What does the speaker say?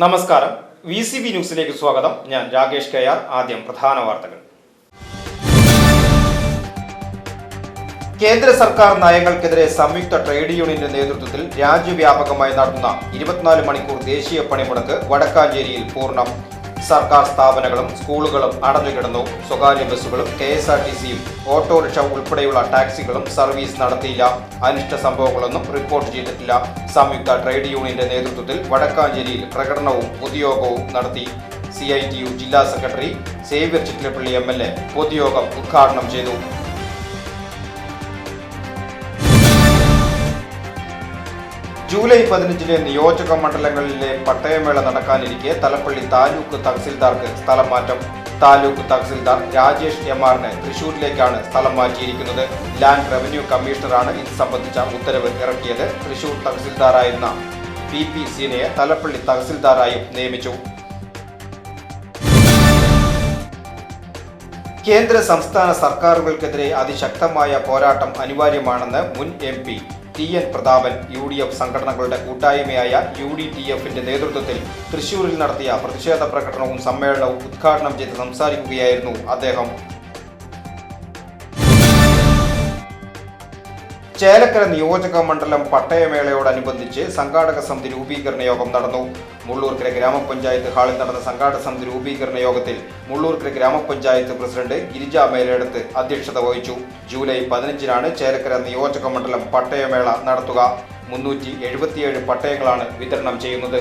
നമസ്കാരം. VCB ന്യൂസിലേക്ക് സ്വാഗതം. ഞാൻ രാകേഷ് കെആർ. ആദ്യം പ്രധാന വാർത്തകൾ. കേന്ദ്ര സർക്കാർ നയങ്ങൾക്കെതിരെ സംയുക്ത ട്രേഡ് യൂണിയന്റെ നേതൃത്വത്തിൽ രാജ്യവ്യാപകമായി നടത്തുന്ന 24 മണിക്കൂർ ദേശീയ പണിമുടക്ക് വടക്കാഞ്ചേരിയിൽ പൂർണ്ണം. സർക്കാർ സ്ഥാപനങ്ങളും സ്കൂളുകളും അടഞ്ഞുകിടന്നു. സ്വകാര്യ ബസ്സുകളും KSRTCയും ഓട്ടോറിക്ഷ ഉൾപ്പെടെയുള്ള ടാക്സികളും സർവീസ് നടത്തിയില്ല. അനിഷ്ട സംഭവങ്ങളൊന്നും റിപ്പോർട്ട് ചെയ്തിട്ടില്ല. സംയുക്ത ട്രേഡ് യൂണിയന്റെ നേതൃത്വത്തിൽ വടക്കാഞ്ചേരിയിൽ പ്രകടനവും പൊതുയോഗവും നടത്തി. CITU ജില്ലാ സെക്രട്ടറി സേവ്യർ ചിറ്റിലപ്പള്ളി MLA പൊതുയോഗം ഉദ്ഘാടനം ചെയ്തു. ജൂലൈ 15 നിയോജക മണ്ഡലങ്ങളിലെ പട്ടയമേള നടക്കാനിരിക്കെ തലപ്പള്ളി താലൂക്ക് തഹസിൽദാർക്ക് സ്ഥലം മാറ്റം. താലൂക്ക് തഹസിൽദാർ രാജേഷ് MR തൃശൂരിലേക്കാണ് സ്ഥലം മാറ്റിയിരിക്കുന്നത്. ലാൻഡ് റവന്യൂ കമ്മീഷണറാണ് ഇത് സംബന്ധിച്ച ഉത്തരവ് ഇറക്കിയത്. തൃശൂർ തഹസിൽദാറായിരുന്ന PP സീനയെ തലപ്പള്ളി തഹസിൽദാറായും നിയമിച്ചു. കേന്ദ്ര സംസ്ഥാന സർക്കാരുകൾക്കെതിരെ അതിശക്തമായ പോരാട്ടം അനിവാര്യമാണെന്ന് മുൻ MP TN പ്രതാപൻ UDF സംഘടനകളുടെ കൂട്ടായ്മയായ UDTFന്റെ നേതൃത്വത്തിൽ തൃശൂരിൽ നടത്തിയ പ്രതിഷേധ പ്രകടനവും സമ്മേളനവും ഉദ്ഘാടനം ചെയ്ത് സംസാരിക്കുകയായിരുന്നു അദ്ദേഹം. ചേലക്കര നിയോജക മണ്ഡലം പട്ടയമേളയോടനുബന്ധിച്ച് സംഘാടക സമിതി രൂപീകരണ യോഗം നടന്നു. മുള്ളൂർക്കര ഗ്രാമപഞ്ചായത്ത് ഹാളിൽ നടന്ന സംഘാടക സമിതി രൂപീകരണ യോഗത്തിൽ മുള്ളൂർക്കര ഗ്രാമപഞ്ചായത്ത് പ്രസിഡന്റ് ഗിരിജ മേലേടത്ത് അധ്യക്ഷത വഹിച്ചു. ജൂലൈ 15 ചേലക്കര നിയോജക മണ്ഡലം പട്ടയമേള നടത്തുക. 377 പട്ടയങ്ങളാണ് വിതരണം ചെയ്യുന്നത്.